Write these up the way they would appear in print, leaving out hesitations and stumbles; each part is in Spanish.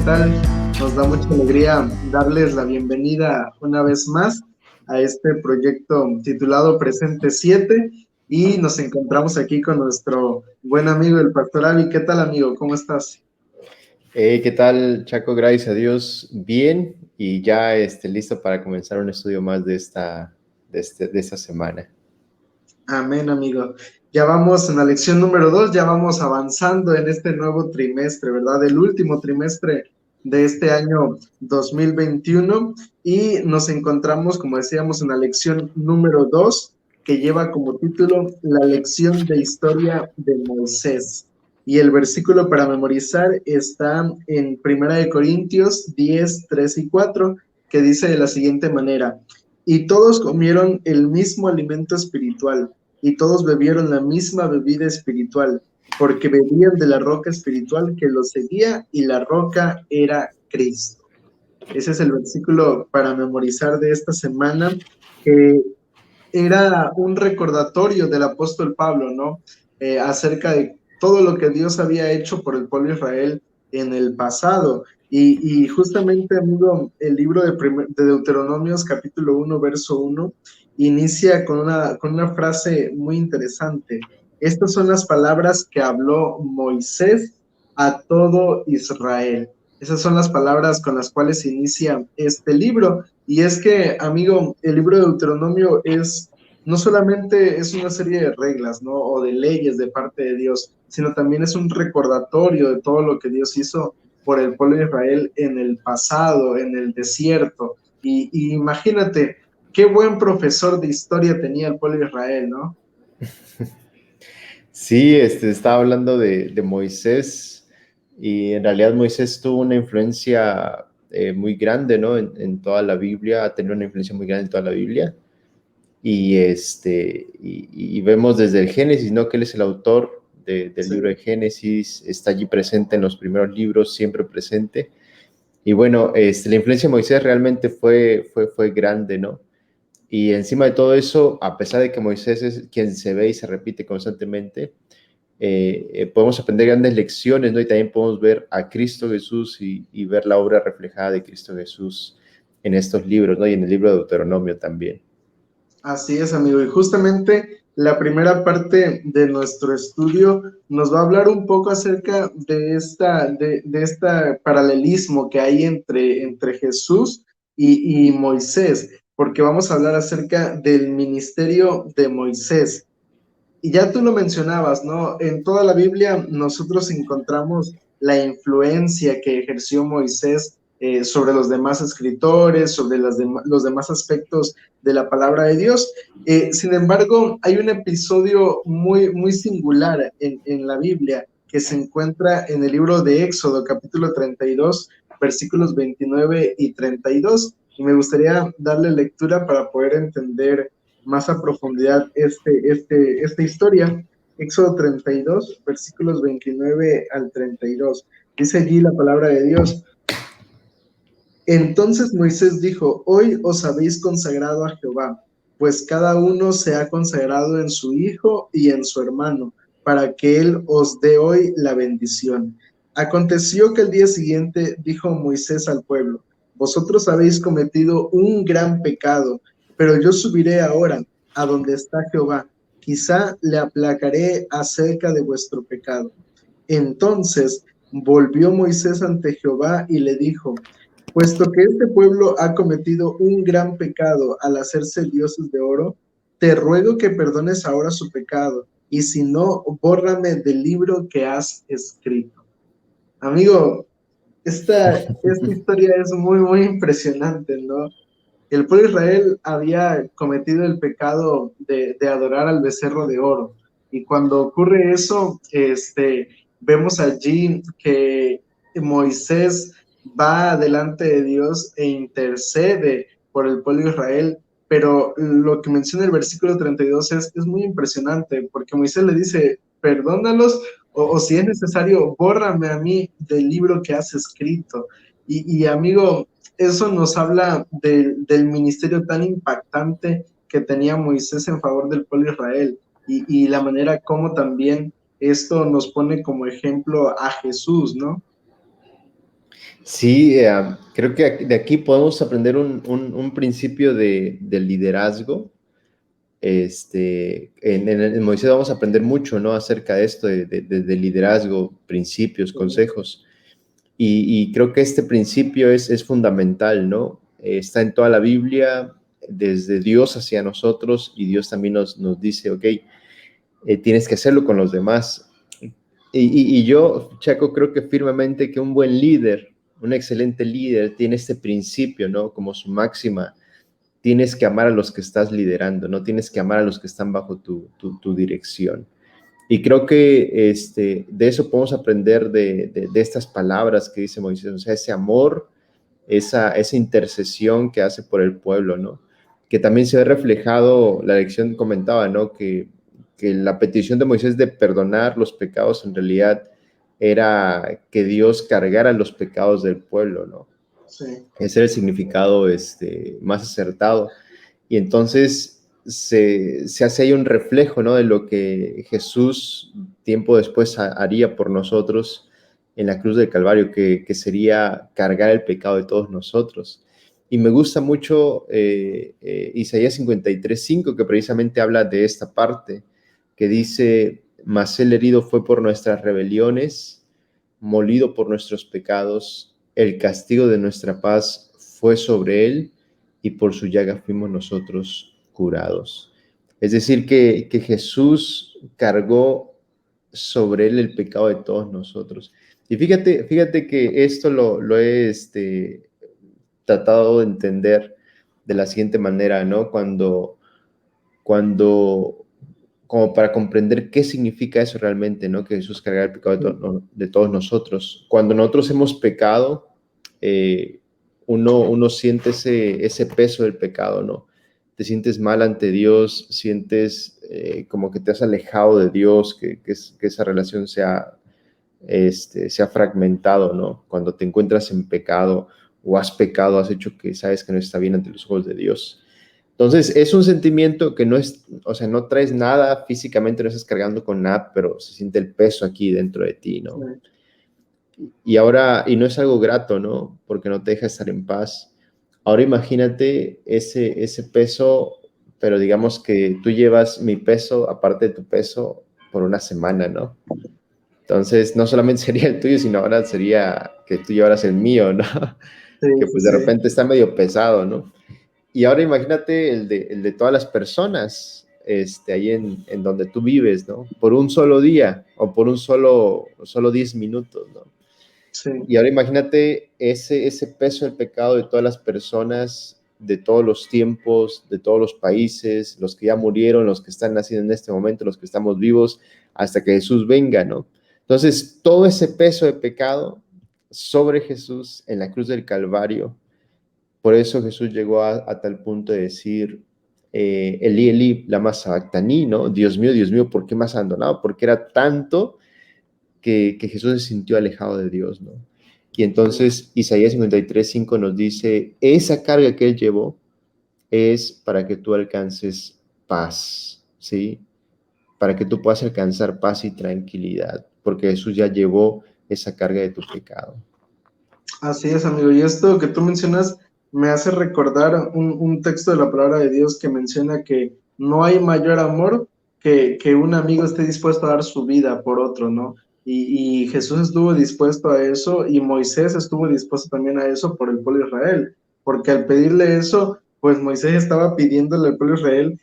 tal? Nos da mucha alegría darles la bienvenida una vez más a este proyecto titulado Presente 7 y nos encontramos aquí con nuestro buen amigo el Pastor Avi. ¿Qué tal, amigo? ¿Cómo estás? ¿Qué tal, Chaco? Gracias a Dios, bien, y ya listo para comenzar un estudio más de esta semana. Amén, amigo. Ya vamos en la lección número 2, ya vamos avanzando en este nuevo trimestre, ¿verdad? El último trimestre de este año 2021 y nos encontramos, como decíamos, en la lección número 2, que lleva como título La lección de historia de Moisés. Y el versículo para memorizar está en Primera de Corintios 10, 3 y 4, que dice de la siguiente manera: y todos comieron el mismo alimento espiritual, y todos bebieron la misma bebida espiritual, porque bebían de la roca espiritual que los seguía, y la roca era Cristo. Ese es el versículo para memorizar de esta semana, que era un recordatorio del apóstol Pablo, ¿no? Acerca de todo lo que Dios había hecho por el pueblo de Israel en el pasado. Y justamente, amigo, el libro de Deuteronomios, capítulo 1, verso 1, inicia con una frase muy interesante. Estas son las palabras que habló Moisés a todo Israel. Esas son las palabras con las cuales inicia este libro. Y es que, amigo, el libro de Deuteronomio no solamente es una serie de reglas, ¿no? O de leyes de parte de Dios, sino también es un recordatorio de todo lo que Dios hizo por el pueblo de Israel en el pasado, en el desierto. Y imagínate, qué buen profesor de historia tenía el pueblo de Israel, ¿no? Sí, estaba hablando de Moisés, y en realidad Moisés tuvo una influencia muy grande, ¿no? En toda la Biblia, ha tenido una influencia muy grande en toda la Biblia. Y vemos desde el Génesis, ¿no? Que él es el autor del Sí. libro de Génesis, está allí presente en los primeros libros, siempre presente. Y bueno, la influencia de Moisés realmente fue grande, ¿no? Y encima de todo eso, a pesar de que Moisés es quien se ve y se repite constantemente, podemos aprender grandes lecciones, ¿no? Y también podemos ver a Cristo Jesús y ver la obra reflejada de Cristo Jesús en estos libros, ¿no? Y en el libro de Deuteronomio también. Así es, amigo. Y justamente la primera parte de nuestro estudio nos va a hablar un poco acerca de este paralelismo que hay entre Jesús y Moisés, porque vamos a hablar acerca del ministerio de Moisés. Y ya tú lo mencionabas, ¿no? En toda la Biblia nosotros encontramos la influencia que ejerció Moisés sobre los demás escritores, sobre los demás aspectos de la palabra de Dios. Sin embargo, hay un episodio muy, muy singular en la Biblia que se encuentra en el libro de Éxodo, capítulo 32, versículos 29 y 32. Y me gustaría darle lectura para poder entender más a profundidad esta historia. Éxodo 32, versículos 29 al 32. Dice allí la palabra de Dios: entonces Moisés dijo: hoy os habéis consagrado a Jehová, pues cada uno se ha consagrado en su hijo y en su hermano, para que él os dé hoy la bendición. Aconteció que el día siguiente dijo Moisés al pueblo: vosotros habéis cometido un gran pecado, pero yo subiré ahora a donde está Jehová, quizá le aplacaré acerca de vuestro pecado. Entonces volvió Moisés ante Jehová y le dijo: puesto que este pueblo ha cometido un gran pecado al hacerse dioses de oro, te ruego que perdones ahora su pecado, y si no, bórrame del libro que has escrito. Amigo, esta historia es muy, muy impresionante, ¿no? El pueblo de Israel había cometido el pecado de adorar al becerro de oro. Y cuando ocurre eso, vemos allí que Moisés va delante de Dios e intercede por el pueblo de Israel. Pero lo que menciona el versículo 32 es muy impresionante, porque Moisés le dice: perdónalos, o si es necesario, bórrame a mí del libro que has escrito. Amigo, eso nos habla del ministerio tan impactante que tenía Moisés en favor del pueblo de Israel y la manera como también esto nos pone como ejemplo a Jesús, ¿no? Sí, creo que de aquí podemos aprender un principio de liderazgo. En Moisés vamos a aprender mucho, ¿no? Acerca de esto, de liderazgo, principios, consejos. Y creo que este principio es fundamental, ¿no? Está en toda la Biblia, desde Dios hacia nosotros, y Dios también nos dice, ok, tienes que hacerlo con los demás. Y yo, Chaco, creo que firmemente que un buen líder, un excelente líder, tiene este principio, ¿no? Como su máxima. Tienes que amar a los que estás liderando, no tienes que amar a los que están bajo tu dirección. Y creo que de eso podemos aprender de estas palabras que dice Moisés, o sea, ese amor, esa intercesión que hace por el pueblo, ¿no? Que también se ve reflejado, la lección comentaba, ¿no? Que la petición de Moisés de perdonar los pecados en realidad era que Dios cargara los pecados del pueblo, ¿no? Sí, Ese era el significado más acertado. Y entonces se hace ahí un reflejo, ¿no? De lo que Jesús tiempo después haría por nosotros en la cruz del Calvario, que sería cargar el pecado de todos nosotros. Y me gusta mucho Isaías 53:5, que precisamente habla de esta parte, que dice, mas el herido fue por nuestras rebeliones, molido por nuestros pecados, el castigo de nuestra paz fue sobre él, y por su llaga fuimos nosotros curados. Es decir, que Jesús cargó sobre él el pecado de todos nosotros. Y fíjate que esto lo he tratado de entender de la siguiente manera, ¿no? Cuando como para comprender qué significa eso realmente, ¿no? Que Jesús carga el pecado de todos nosotros. Cuando nosotros hemos pecado, eh, uno siente ese peso del pecado, ¿no? Te sientes mal ante Dios, sientes como que te has alejado de Dios, que esa relación se ha fragmentado, ¿no? Cuando te encuentras en pecado o has pecado, has hecho que sabes que no está bien ante los ojos de Dios. Entonces, es un sentimiento que no es, o sea, no traes nada físicamente, no estás cargando con nada, pero se siente el peso aquí dentro de ti, sí. ¿no? Y ahora, y no es algo grato, ¿no? Porque no te deja estar en paz. Ahora imagínate ese peso, pero digamos que tú llevas mi peso, aparte de tu peso, por una semana, ¿no? Entonces, no solamente sería el tuyo, sino ahora sería que tú llevaras el mío, ¿no? Sí, Que sí, pues de sí. repente está medio pesado, ¿no? Y ahora imagínate el de todas las personas ahí en donde tú vives, ¿no? Por un solo día o por un solo 10 minutos, ¿no? Sí, Y ahora imagínate ese peso del pecado de todas las personas, de todos los tiempos, de todos los países, los que ya murieron, los que están naciendo en este momento, los que estamos vivos, hasta que Jesús venga, ¿no? Entonces, todo ese peso de pecado sobre Jesús en la cruz del Calvario, por eso Jesús llegó a tal punto de decir, Elí, Elí, lama sabactaní, ¿no? Dios mío, ¿por qué me has abandonado? Porque era tanto que Jesús se sintió alejado de Dios, ¿no? Y entonces Isaías 53:5 nos dice, esa carga que él llevó es para que tú alcances paz, ¿sí? Para que tú puedas alcanzar paz y tranquilidad, porque Jesús ya llevó esa carga de tu pecado. así es, amigo. Y esto que tú mencionas me hace recordar un texto de la palabra de Dios que menciona que no hay mayor amor que un amigo esté dispuesto a dar su vida por otro, ¿no? Y Jesús estuvo dispuesto a eso y Moisés estuvo dispuesto también a eso por el pueblo de Israel, porque al pedirle eso, pues Moisés estaba pidiéndole al pueblo de Israel,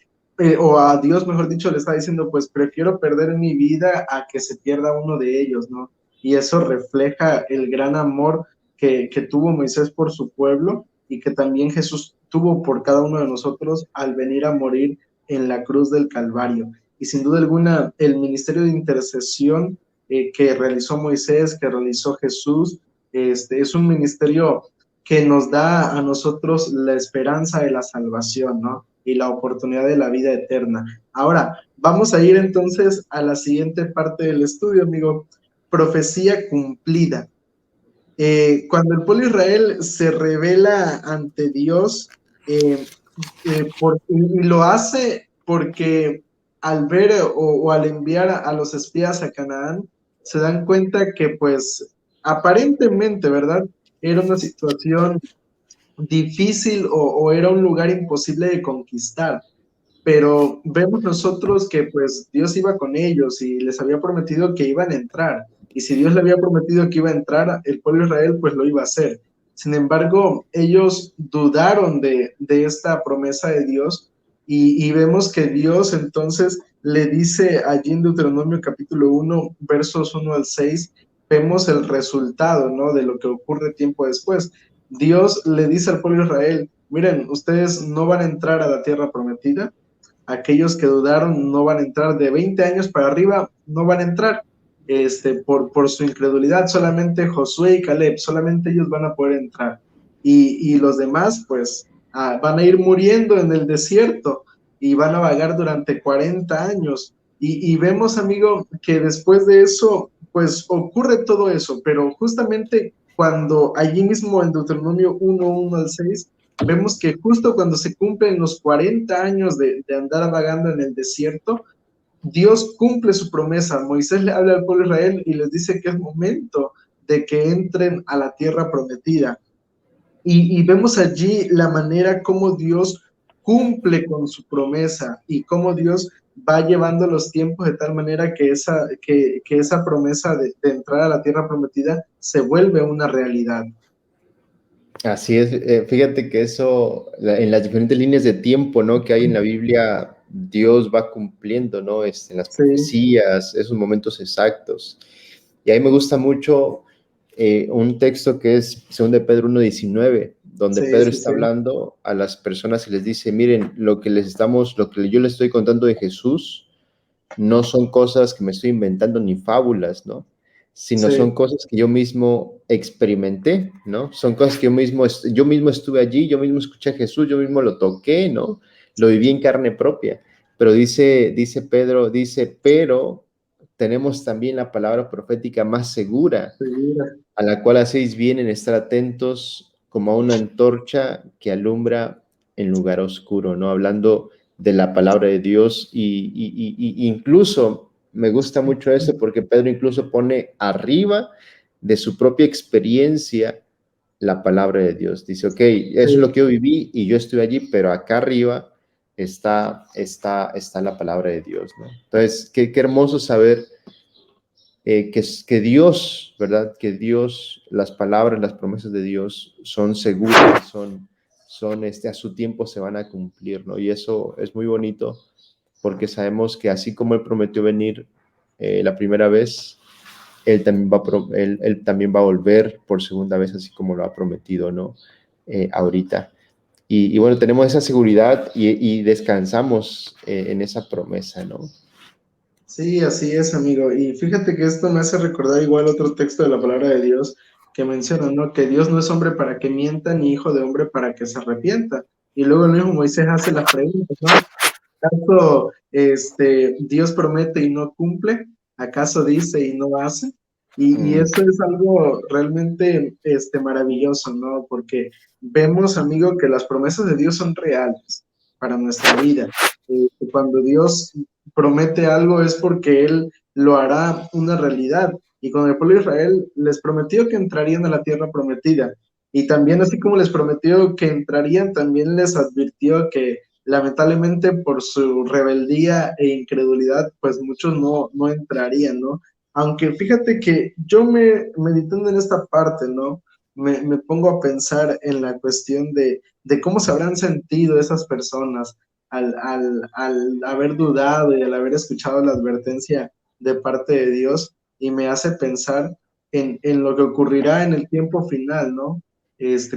o a Dios, mejor dicho, le estaba diciendo, pues prefiero perder mi vida a que se pierda uno de ellos, ¿no? Y eso refleja el gran amor que tuvo Moisés por su pueblo y que también Jesús tuvo por cada uno de nosotros al venir a morir en la cruz del Calvario. Y sin duda alguna, el ministerio de intercesión que realizó Moisés, que realizó Jesús, es un ministerio que nos da a nosotros la esperanza de la salvación, ¿no? Y la oportunidad de la vida eterna. Ahora, vamos a ir entonces a la siguiente parte del estudio, amigo. Profecía cumplida. Cuando el pueblo de Israel se revela ante Dios, eh, y lo hace porque al ver o al enviar a los espías a Canaán, se dan cuenta que pues aparentemente, ¿verdad? era una situación difícil o era un lugar imposible de conquistar. Pero vemos nosotros que pues Dios iba con ellos y les había prometido que iban a entrar. Y si Dios le había prometido que iba a entrar, el pueblo de Israel pues lo iba a hacer. Sin embargo, ellos dudaron de esta promesa de Dios y vemos que Dios entonces le dice allí en Deuteronomio capítulo 1, versos 1 al 6, vemos el resultado, ¿no? De lo que ocurre tiempo después. Dios le dice al pueblo de Israel, miren, ustedes no van a entrar a la tierra prometida, aquellos que dudaron no van a entrar, de 20 años para arriba no van a entrar, por su incredulidad, solamente Josué y Caleb, solamente ellos van a poder entrar. Y los demás, pues, van a ir muriendo en el desierto y van a vagar durante 40 años. Y vemos, amigo, que después de eso, pues ocurre todo eso, pero justamente cuando allí mismo en Deuteronomio 1 al 6 vemos que justo cuando se cumplen los 40 años de andar vagando en el desierto, Dios cumple su promesa. Moisés le habla al pueblo de Israel y les dice que es momento de que entren a la tierra prometida. Y vemos allí la manera como Dios cumple con su promesa y cómo Dios va llevando los tiempos de tal manera que esa promesa de entrar a la tierra prometida se vuelve una realidad. Así es, fíjate que eso, en las diferentes líneas de tiempo, ¿no? Que hay en la Biblia, Dios va cumpliendo, ¿no? En las Sí, profecías, esos momentos exactos. Y ahí me gusta mucho un texto que es 2 de Pedro 1:19, donde sí, Pedro sí, está sí, hablando a las personas y les dice, miren, lo que yo les estoy contando de Jesús, no son cosas que me estoy inventando ni fábulas, ¿no? Sino son sí, cosas que yo mismo experimenté, ¿no? Son cosas que yo mismo estuve allí, yo mismo escuché a Jesús, yo mismo lo toqué, ¿no? Lo viví en carne propia. Pero dice Pedro, pero tenemos también la palabra profética más segura, segura. a la cual hacéis bien en estar atentos como a una antorcha que alumbra en lugar oscuro, ¿no? Hablando de la palabra de Dios y incluso me gusta mucho eso porque Pedro incluso pone arriba de su propia experiencia la palabra de Dios. Dice, ok, eso es lo Sí, que yo viví y yo estuve allí, pero acá arriba está la palabra de Dios, ¿no? Entonces, qué hermoso saber que Dios, ¿verdad? Que Dios, las palabras, las promesas de Dios son seguras, a su tiempo se van a cumplir, ¿no? Y eso es muy bonito porque sabemos que así como Él prometió venir la primera vez, él también va a volver por segunda vez, así como lo ha prometido, ¿no? Ahorita. Y bueno, tenemos esa seguridad y descansamos en esa promesa, ¿no? sí, así es, amigo. Y fíjate que esto me hace recordar igual otro texto de la palabra de Dios que menciona, ¿no? Que Dios no es hombre para que mienta, ni hijo de hombre para que se arrepienta. Y luego el mismo Moisés hace las preguntas, ¿no? ¿Acaso Dios promete y no cumple? ¿Acaso dice y no hace? Y Mm, eso es algo realmente maravilloso, ¿no? Porque vemos, amigo, que las promesas de Dios son reales para nuestra vida. Cuando Dios promete algo es porque Él lo hará una realidad. Y con el pueblo de Israel les prometió que entrarían a la tierra prometida. Y también, así como les prometió que entrarían, también les advirtió que lamentablemente por su rebeldía e incredulidad, pues muchos no entrarían, ¿no? Aunque fíjate que yo meditando en esta parte, ¿no? Me pongo a pensar en la cuestión de cómo se habrán sentido esas personas al haber dudado y al haber escuchado la advertencia de parte de Dios y me hace pensar en lo que ocurrirá en el tiempo final, ¿no?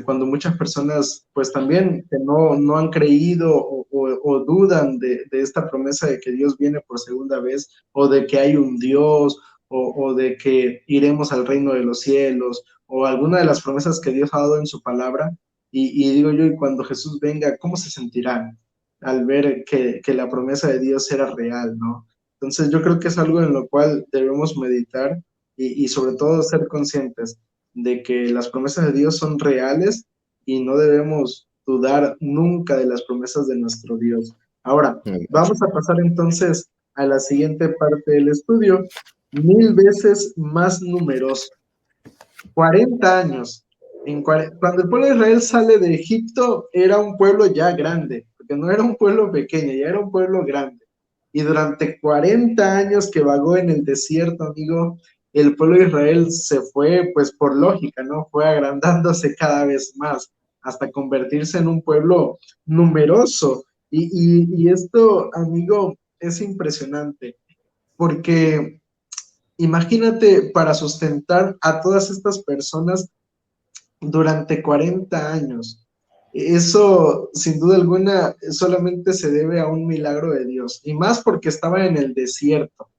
Cuando muchas personas pues también que no han creído o dudan de esta promesa de que Dios viene por segunda vez o de que hay un Dios o de que iremos al reino de los cielos o alguna de las promesas que Dios ha dado en su palabra y digo yo, y cuando Jesús venga, ¿cómo se sentirán al ver que la promesa de Dios era real, ¿no? Entonces yo creo que es algo en lo cual debemos meditar y sobre todo ser conscientes de que las promesas de Dios son reales y no debemos dudar nunca de las promesas de nuestro Dios. Ahora, vamos a pasar entonces a la siguiente parte del estudio, 1000 veces más numeroso. 40 años. Cuando el pueblo de Israel sale de Egipto, era un pueblo ya grande, porque no era un pueblo pequeño, ya era un pueblo grande. Y durante 40 años que vagó en el desierto, amigo, el pueblo de Israel se fue, pues por lógica, ¿no? Fue agrandándose cada vez más hasta convertirse en un pueblo numeroso. Y esto, amigo, es impresionante, porque imagínate para sustentar a todas estas personas durante 40 años. Eso, sin duda alguna, solamente se debe a un milagro de Dios, y más porque estaba en el desierto,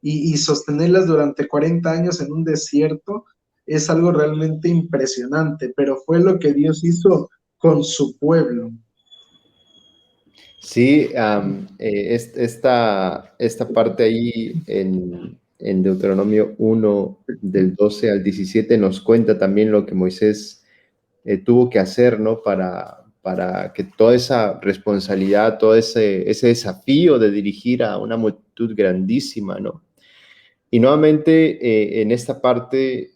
y sostenerlas durante 40 años en un desierto es algo realmente impresionante, pero fue lo que Dios hizo con su pueblo. Sí, esta parte ahí en Deuteronomio 1, del 12 al 17, nos cuenta también lo que Moisés tuvo que hacer, ¿no? Para que toda esa responsabilidad, todo ese desafío de dirigir a una multitud grandísima, ¿no? Y nuevamente en esta parte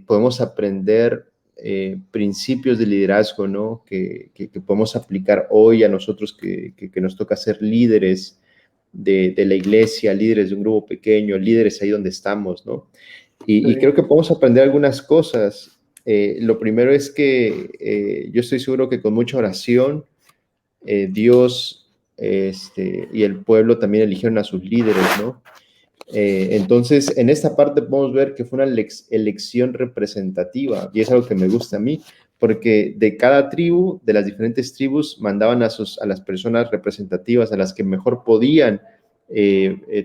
podemos aprender principios de liderazgo, ¿no? Que podemos aplicar hoy a nosotros que nos toca ser líderes de la iglesia, líderes de un grupo pequeño, líderes ahí donde estamos, ¿no? Y creo Sí, que podemos aprender algunas cosas. Lo primero es que yo estoy seguro que con mucha oración, Dios y el pueblo también eligieron a sus líderes, ¿no? Entonces, en esta parte podemos ver que fue una elección representativa y es algo que me gusta a mí, porque de cada tribu, de las diferentes tribus, mandaban a las personas representativas, a las que mejor podían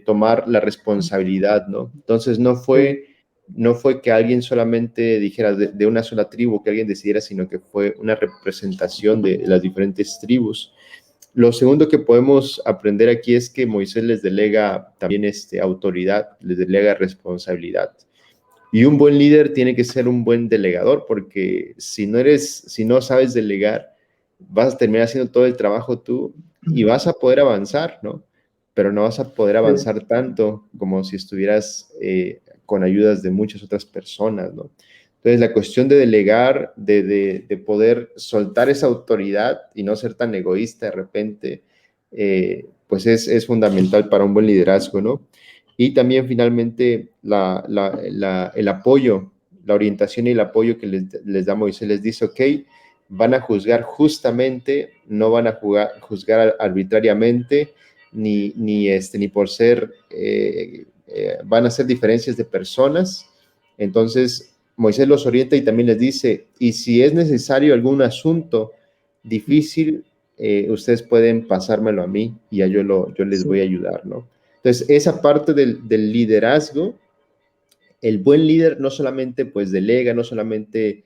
tomar la responsabilidad, ¿no? Entonces, sí. no fue que alguien solamente dijera de una sola tribu, que alguien decidiera, sino que fue una representación de las diferentes tribus. Lo segundo que podemos aprender aquí es que Moisés les delega también autoridad, les delega responsabilidad. Y un buen líder tiene que ser un buen delegador, porque si no sabes delegar, vas a terminar haciendo todo el trabajo tú y vas a poder avanzar, ¿no? Pero no vas a poder Sí. avanzar tanto como si estuvieras con ayudas de muchas otras personas, ¿no? Entonces, la cuestión de delegar, de poder soltar esa autoridad y no ser tan egoísta de repente, pues es fundamental para un buen liderazgo, ¿no? Y también finalmente el apoyo, la orientación y el apoyo que les da Moisés, les dice, ok, van a juzgar justamente, no van a juzgar arbitrariamente, ni por ser, van a hacer diferencias de personas. Entonces, Moisés los orienta y también les dice, y si es necesario algún asunto difícil, ustedes pueden pasármelo a mí y ya yo les Sí. voy a ayudar, ¿no? Entonces, esa parte del liderazgo, el buen líder no solamente pues delega, no solamente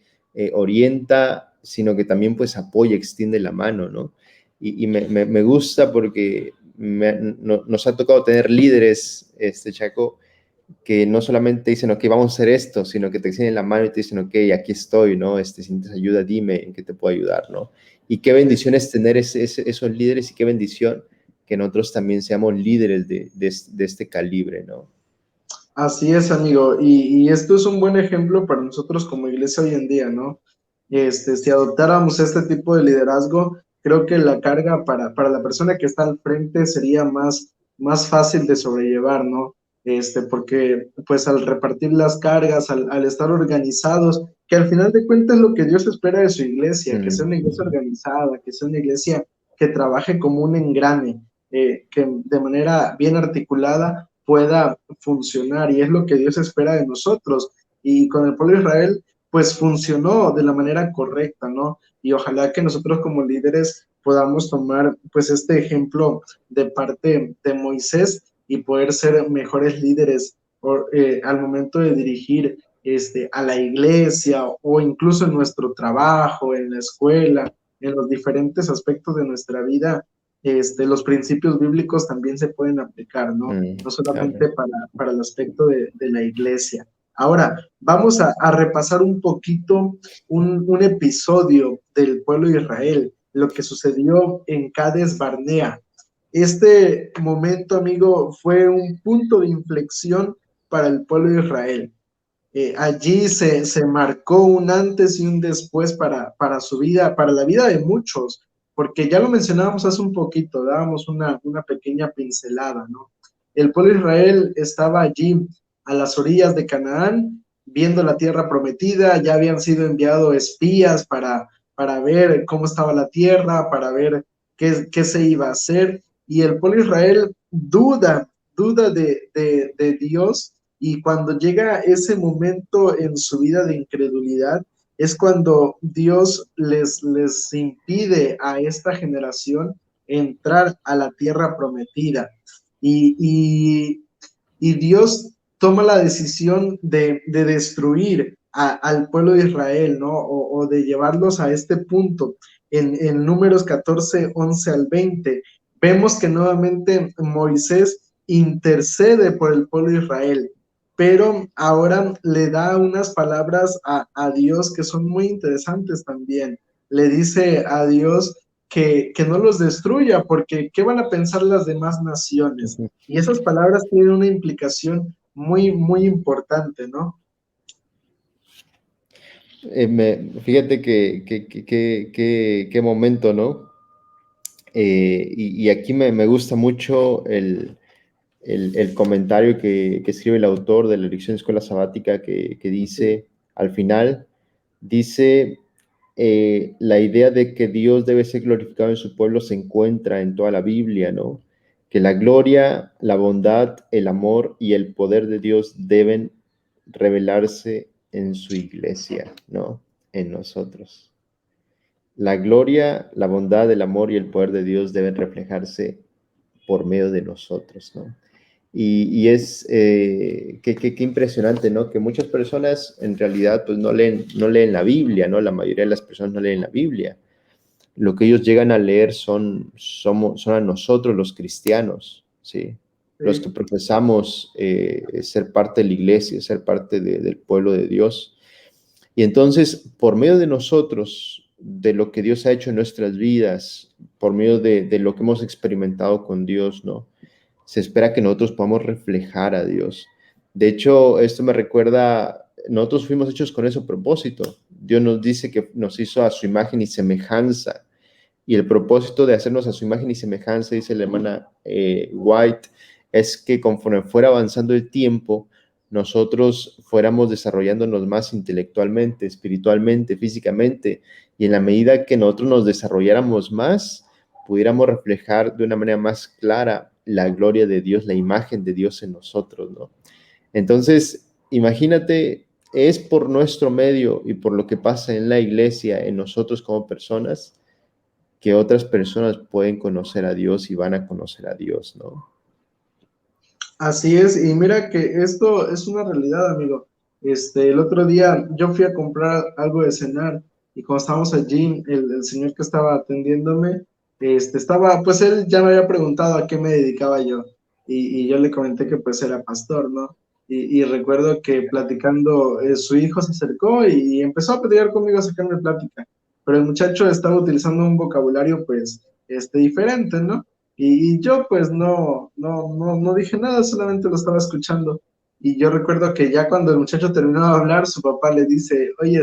orienta, sino que también pues apoya, extiende la mano, ¿no? Y me gusta porque nos ha tocado tener líderes, Chaco, que no solamente dicen, ok, vamos a hacer esto, sino que te extienden la mano y te dicen, ok, aquí estoy, ¿no? Si necesitas ayuda, dime en qué te puedo ayudar, ¿no? Y qué Sí. bendición es tener esos líderes y qué bendición que nosotros también seamos líderes de este calibre, ¿no? Así es, amigo, y esto es un buen ejemplo para nosotros como iglesia hoy en día, ¿no? Si adoptáramos este tipo de liderazgo, creo que la carga para la persona que está al frente sería más fácil de sobrellevar, ¿no? Porque pues al repartir las cargas, al estar organizados, que al final de cuentas es lo que Dios espera de su iglesia, que sea una iglesia organizada, que sea una iglesia que trabaje como un engrane, que de manera bien articulada pueda funcionar, y es lo que Dios espera de nosotros. Y con el pueblo de Israel, pues funcionó de la manera correcta, ¿no? Y ojalá que nosotros como líderes podamos tomar pues este ejemplo de parte de Moisés y poder ser mejores líderes al momento de dirigir a la iglesia, o incluso en nuestro trabajo, en la escuela, en los diferentes aspectos de nuestra vida. Los principios bíblicos también se pueden aplicar, ¿no? No solamente Amén. para el aspecto de la iglesia. Ahora, vamos a repasar un poquito un episodio del pueblo de Israel, lo que sucedió en Cades Barnea. Este momento, amigo, fue un punto de inflexión para el pueblo de Israel. allí se marcó un antes y un después para su vida, para la vida de muchos, porque ya lo mencionábamos hace un poquito, dábamos una pequeña pincelada, ¿no? El pueblo de Israel estaba allí a las orillas de Canaán, viendo la tierra prometida, ya habían sido enviados espías para ver cómo estaba la tierra, para ver qué se iba a hacer, y el pueblo de Israel duda de Dios, y cuando llega ese momento en su vida de incredulidad, es cuando Dios les impide a esta generación entrar a la tierra prometida. Y, y, y Dios toma la decisión de destruir al pueblo de Israel, ¿no? O de llevarlos a este punto. En Números 14, 11 al 20, vemos que nuevamente Moisés intercede por el pueblo de Israel, pero ahora le da unas palabras a Dios que son muy interesantes también. Le dice a Dios que no los destruya, porque ¿qué van a pensar las demás naciones? Y esas palabras tienen una implicación muy importante, ¿no? Fíjate qué momento, ¿no? Y aquí me gusta mucho el comentario que escribe el autor de la Lección de Escuela Sabática que dice, al final, dice, la idea de que Dios debe ser glorificado en su pueblo se encuentra en toda la Biblia, ¿no? Que la gloria, la bondad, el amor y el poder de Dios deben revelarse en su iglesia, ¿no? En nosotros. La gloria, la bondad, el amor y el poder de Dios deben reflejarse por medio de nosotros, ¿no? Y es, qué impresionante, ¿no? Que muchas personas en realidad pues no leen la Biblia, ¿no? La mayoría de las personas no leen la Biblia. Lo que ellos llegan a leer son a nosotros los cristianos, ¿sí? Los que Sí. profesamos ser parte de la iglesia, ser parte del pueblo de Dios. Y entonces, por medio de nosotros, de lo que Dios ha hecho en nuestras vidas, por medio de lo que hemos experimentado con Dios, ¿no? Se espera que nosotros podamos reflejar a Dios. De hecho, esto me recuerda, nosotros fuimos hechos con ese propósito. Dios nos dice que nos hizo a su imagen y semejanza. Y el propósito de hacernos a su imagen y semejanza, dice la hermana White, es que conforme fuera avanzando el tiempo, nosotros fuéramos desarrollándonos más intelectualmente, espiritualmente, físicamente, y en la medida que nosotros nos desarrolláramos más, pudiéramos reflejar de una manera más clara la gloria de Dios, la imagen de Dios en nosotros, ¿no? Entonces, imagínate, es por nuestro medio y por lo que pasa en la iglesia, en nosotros como personas, que otras personas pueden conocer a Dios y van a conocer a Dios, ¿no? Así es, y mira que esto es una realidad, amigo. El otro día yo fui a comprar algo de cenar, y cuando estábamos allí, el señor que estaba atendiéndome, pues él ya me había preguntado a qué me dedicaba yo, y yo le comenté que pues era pastor, ¿no? Y recuerdo que platicando, su hijo se acercó y empezó a platicar conmigo, a sacarme plática, pero el muchacho estaba utilizando un vocabulario pues diferente, ¿no? Y yo pues no dije nada, solamente lo estaba escuchando. Y yo recuerdo que ya cuando el muchacho terminó de hablar, su papá le dice, oye,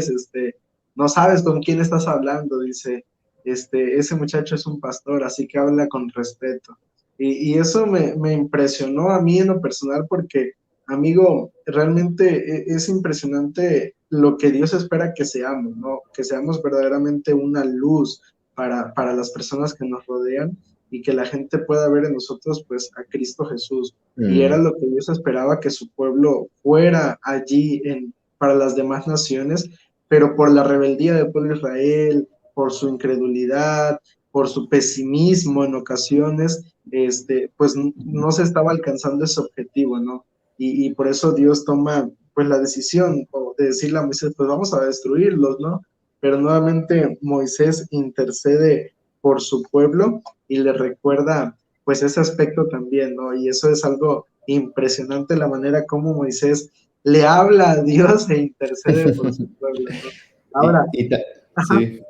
no sabes con quién estás hablando, dice, ese muchacho es un pastor, así que habla con respeto. Y eso me impresionó a mí en lo personal porque, amigo, realmente es impresionante lo que Dios espera que seamos, ¿no? Que seamos verdaderamente una luz para las personas que nos rodean, y que la gente pueda ver en nosotros pues a Cristo Jesús. Y era Mm, lo que Dios esperaba, que su pueblo fuera allí para las demás naciones, pero por la rebeldía del pueblo de Israel, por su incredulidad, por su pesimismo en ocasiones, pues no se estaba alcanzando ese objetivo, ¿no? Y por eso Dios toma pues la decisión de decirle a Moisés, pues vamos a destruirlos, ¿no? Pero nuevamente Moisés intercede por su pueblo y le recuerda pues ese aspecto también, ¿no? Y eso es algo impresionante, la manera como Moisés le habla a Dios e intercede por su pueblo, ¿no? y, Ahora, y ajá, sí.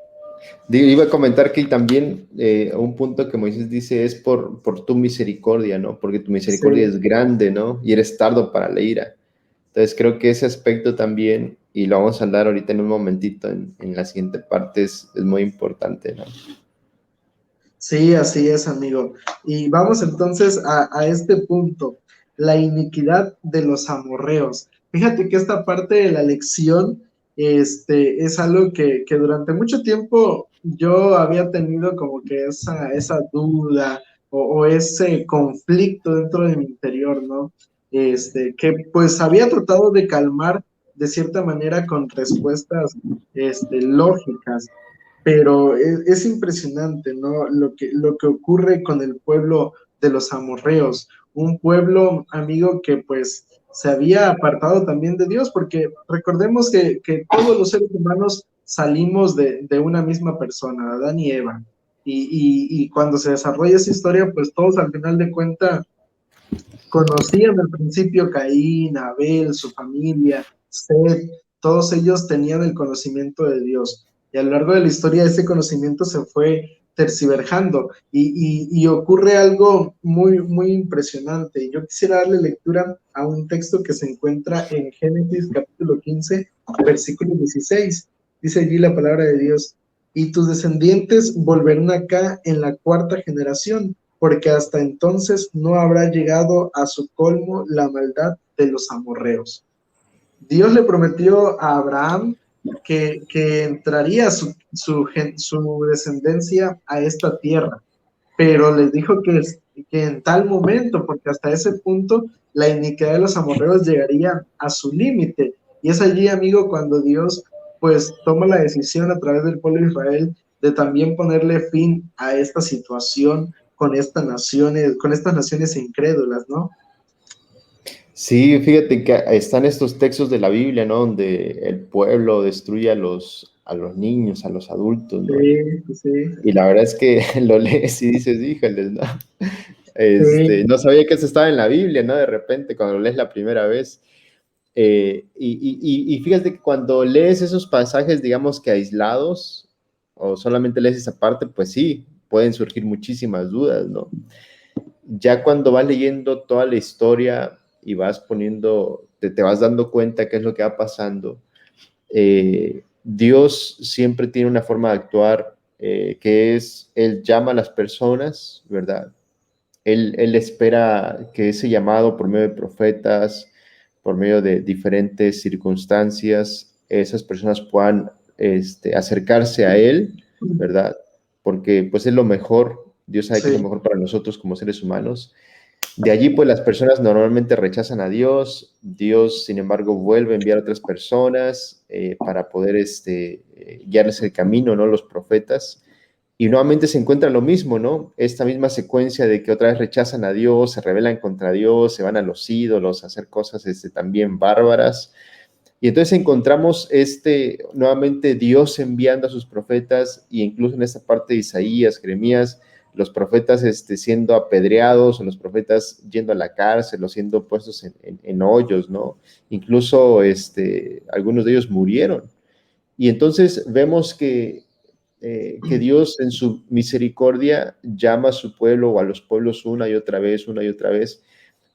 Iba a comentar que también un punto que Moisés dice es por tu misericordia, ¿no? Porque tu misericordia sí, es grande, ¿no? Y eres tardo para la ira. Entonces creo que ese aspecto también, y lo vamos a hablar ahorita en un momentito en la siguiente parte, es muy importante, ¿no? Sí, así es, amigo. Y vamos entonces a este punto, la iniquidad de los amorreos. Fíjate que esta parte de la lección es algo que durante mucho tiempo yo había tenido como que esa duda o ese conflicto dentro de mi interior, ¿no? Que pues había tratado de calmar de cierta manera con respuestas lógicas, pero es impresionante, ¿no? Lo que ocurre con el pueblo de los amorreos, un pueblo, amigo, que pues se había apartado también de Dios, porque recordemos que todos los seres humanos salimos de una misma persona, Adán y Eva, y cuando se desarrolla esa historia, pues todos al final de cuentas conocían al principio Caín, Abel, su familia, Seth, todos ellos tenían el conocimiento de Dios. Y a lo largo de la historia ese conocimiento se fue terciverjando y ocurre algo muy, muy impresionante. Yo quisiera darle lectura a un texto que se encuentra en Génesis capítulo 15, versículo 16. Dice allí la palabra de Dios, y tus descendientes volverán acá en la cuarta generación, porque hasta entonces no habrá llegado a su colmo la maldad de los amorreos. Dios le prometió a Abraham que entraría su descendencia a esta tierra, pero les dijo que en tal momento, porque hasta ese punto la iniquidad de los amorreos llegaría a su límite. Y es allí, amigo, cuando Dios pues toma la decisión a través del pueblo de Israel de también ponerle fin a esta situación con estas naciones incrédulas, ¿no? Sí, fíjate que están estos textos de la Biblia, ¿no? Donde el pueblo destruye a los niños, a los adultos, ¿no? Sí, sí, Y la verdad es que lo lees y dices, híjoles, ¿no? sí, No sabía que eso estaba en la Biblia, ¿no? De repente, cuando lo lees la primera vez. Y fíjate que cuando lees esos pasajes, digamos que aislados, o solamente lees esa parte, pues sí, pueden surgir muchísimas dudas, ¿no? Ya cuando vas leyendo toda la historia y vas poniendo, te vas dando cuenta qué es lo que va pasando, Dios siempre tiene una forma de actuar que es, Él llama a las personas, ¿verdad? Él espera que ese llamado por medio de profetas, por medio de diferentes circunstancias, esas personas puedan acercarse a Él, ¿verdad? Porque pues es lo mejor, Dios sabe que es lo sí, mejor para nosotros como seres humanos. De allí, pues las personas normalmente rechazan a Dios. Dios, sin embargo, vuelve a enviar a otras personas para poder guiarles el camino, ¿no? Los profetas. Y nuevamente se encuentra lo mismo, ¿no? Esta misma secuencia de que otra vez rechazan a Dios, se rebelan contra Dios, se van a los ídolos, a hacer cosas también bárbaras. Y entonces encontramos nuevamente Dios enviando a sus profetas, y incluso en esta parte de Isaías, Jeremías, los profetas siendo apedreados, o los profetas yendo a la cárcel, o siendo puestos en hoyos, ¿no? Incluso algunos de ellos murieron. Y entonces vemos que Dios en su misericordia llama a su pueblo o a los pueblos una y otra vez,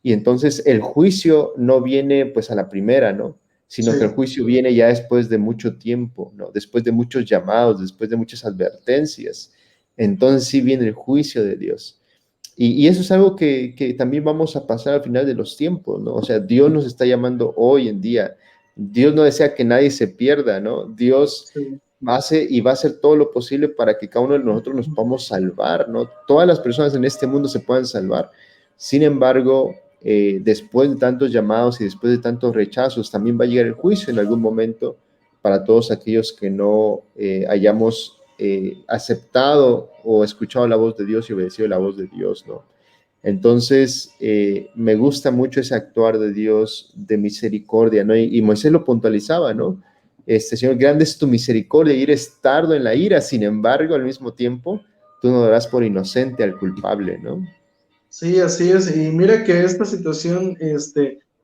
y entonces el juicio no viene pues a la primera, ¿no? Sino que el sí. juicio viene ya después de mucho tiempo, ¿no? Después de muchos llamados, después de muchas advertencias. Entonces sí viene el juicio de Dios. Y eso es algo que también vamos a pasar al final de los tiempos, ¿no? O sea, Dios nos está llamando hoy en día. Dios no desea que nadie se pierda, ¿no? Dios Sí. hace y va a hacer todo lo posible para que cada uno de nosotros nos podamos salvar, ¿no? Todas las personas en este mundo se puedan salvar. Sin embargo, después de tantos llamados y después de tantos rechazos, también va a llegar el juicio en algún momento para todos aquellos que no hayamos aceptado o escuchado la voz de Dios y obedecido la voz de Dios, ¿no? Entonces, me gusta mucho ese actuar de Dios de misericordia, ¿no? Y Moisés lo puntualizaba, ¿no? Señor, grande es tu misericordia y eres tardo en la ira, sin embargo, al mismo tiempo, tú no darás por inocente al culpable, ¿no? Sí, así es. Y mira que esta situación,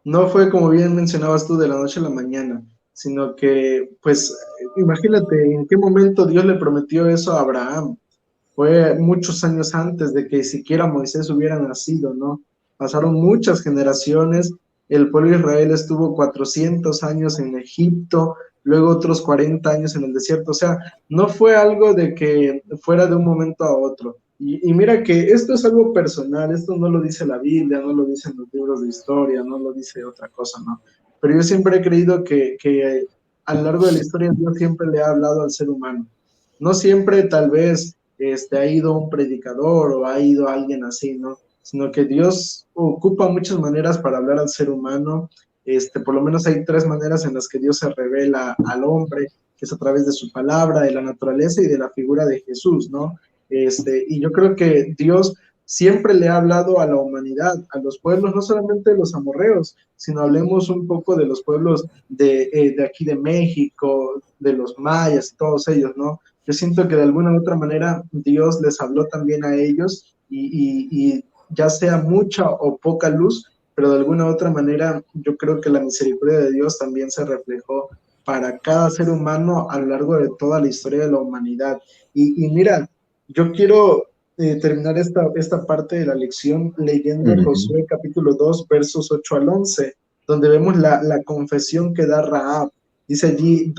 no fue como bien mencionabas tú de la noche a la mañana, sino que, pues, imagínate en qué momento Dios le prometió eso a Abraham. Fue muchos años antes de que siquiera Moisés hubiera nacido, ¿no? Pasaron muchas generaciones el pueblo de Israel estuvo 400 años en Egipto, luego otros 40 años en el desierto. O sea, no fue algo de que fuera de un momento a otro. Y mira que esto es algo personal, esto no lo dice la Biblia, no lo dicen los libros de historia, no lo dice otra cosa, ¿no? Pero yo siempre he creído que a lo largo de la historia Dios siempre le ha hablado al ser humano. No siempre tal vez ha ido un predicador o ha ido alguien así, ¿no? Sino que Dios ocupa muchas maneras para hablar al ser humano. Por lo menos hay tres maneras en las que Dios se revela al hombre, que es a través de su palabra, de la naturaleza y de la figura de Jesús, ¿no? Y yo creo que Dios siempre le ha hablado a la humanidad, a los pueblos, no solamente de los amorreos, sino hablemos un poco de los pueblos de aquí de México, de los mayas, todos ellos, ¿no? Yo siento que de alguna u otra manera Dios les habló también a ellos y ya sea mucha o poca luz, pero de alguna u otra manera yo creo que la misericordia de Dios también se reflejó para cada ser humano a lo largo de toda la historia de la humanidad. Y mira, yo quiero terminar esta parte de la lección leyendo Ujú. Josué capítulo 2, versos 8 al 11, donde vemos la confesión que da Rahab. Dice allí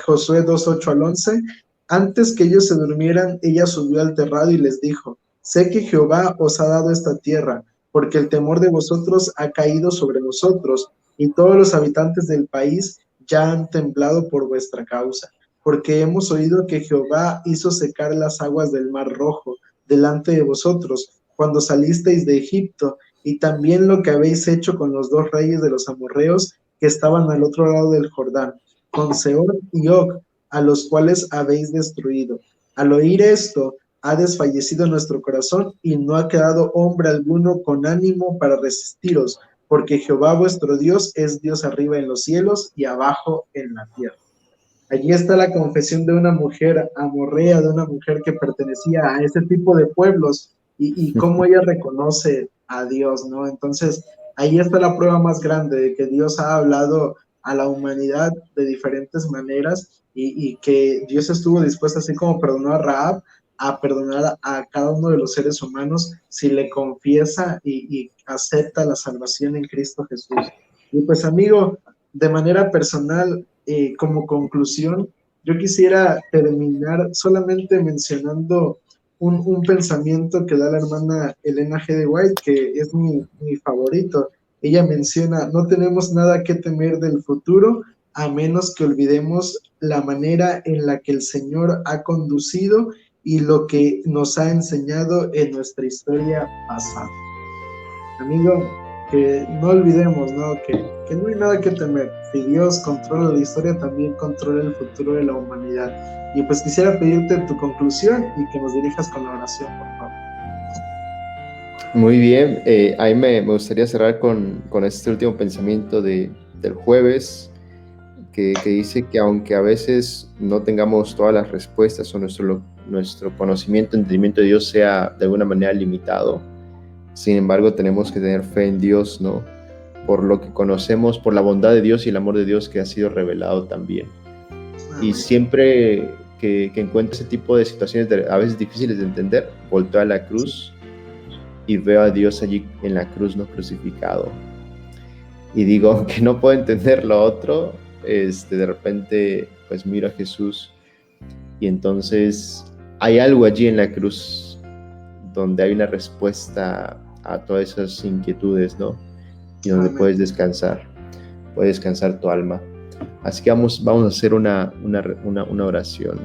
Josué 2, 8 al 11, antes que ellos se durmieran, ella subió al terrado y les dijo, sé que Jehová os ha dado esta tierra, porque el temor de vosotros ha caído sobre vosotros, y todos los habitantes del país ya han temblado por vuestra causa, porque hemos oído que Jehová hizo secar las aguas del mar Rojo delante de vosotros, cuando salisteis de Egipto, y también lo que habéis hecho con los dos reyes de los amorreos que estaban al otro lado del Jordán, con Sehón y Og, a los cuales habéis destruido. Al oír esto, ha desfallecido nuestro corazón y no ha quedado hombre alguno con ánimo para resistiros, porque Jehová vuestro Dios es Dios arriba en los cielos y abajo en la tierra. Allí está la confesión de una mujer amorrea, de una mujer que pertenecía a ese tipo de pueblos y cómo ella reconoce a Dios, ¿no? Entonces, ahí está la prueba más grande de que Dios ha hablado a la humanidad de diferentes maneras y que Dios estuvo dispuesto, así como perdonó a Rahab, a perdonar a cada uno de los seres humanos si le confiesa y acepta la salvación en Cristo Jesús. Y pues amigo, de manera personal, como conclusión, yo quisiera terminar solamente mencionando un pensamiento que da la hermana Elena G. de White, que es mi favorito. Ella menciona, no tenemos nada que temer del futuro, a menos que olvidemos la manera en la que el Señor ha conducido y lo que nos ha enseñado en nuestra historia pasada. Amigo, que no olvidemos, ¿no? Que no hay nada que temer. Si Dios controla la historia, también controla el futuro de la humanidad. Y pues quisiera pedirte tu conclusión y que nos dirijas con la oración, por favor. Muy bien, ahí me gustaría cerrar con este último pensamiento del jueves, que dice que aunque a veces no tengamos todas las respuestas o nuestro conocimiento, entendimiento de Dios sea de alguna manera limitado, sin embargo tenemos que tener fe en Dios, ¿no? Por lo que conocemos, por la bondad de Dios y el amor de Dios que ha sido revelado también. Y Amén. siempre que encuentro ese tipo de situaciones a veces difíciles de entender, volteo a la cruz y veo a Dios allí en la cruz, no crucificado. Y digo, aunque no puedo entender lo otro, de repente pues miro a Jesús y entonces hay algo allí en la cruz donde hay una respuesta a todas esas inquietudes, ¿no? Y donde Amén. puedes descansar tu alma. Así que vamos a hacer una oración.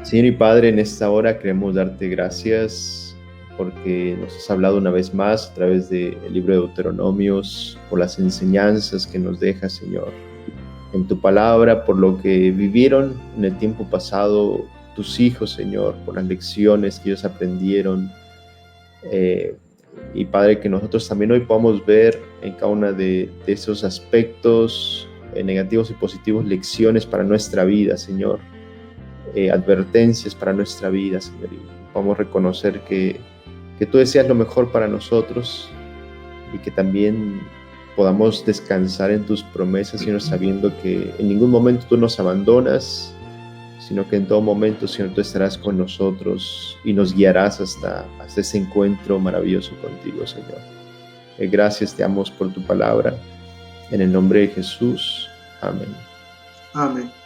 Señor y Padre, en esta hora queremos darte gracias porque nos has hablado una vez más a través del libro de Deuteronomios, por las enseñanzas que nos dejas, Señor, en tu palabra, por lo que vivieron en el tiempo pasado tus hijos, Señor, por las lecciones que ellos aprendieron. Y Padre, que nosotros también hoy podamos ver en cada uno de esos aspectos negativos y positivos lecciones para nuestra vida, Señor, advertencias para nuestra vida, Señor, y podamos reconocer que tú deseas lo mejor para nosotros y que también podamos descansar en tus promesas, Señor, sabiendo que en ningún momento tú nos abandonas, sino que en todo momento, Señor, tú estarás con nosotros y nos guiarás hasta ese encuentro maravilloso contigo, Señor. Gracias te damos por tu palabra. En el nombre de Jesús. Amén. Amén.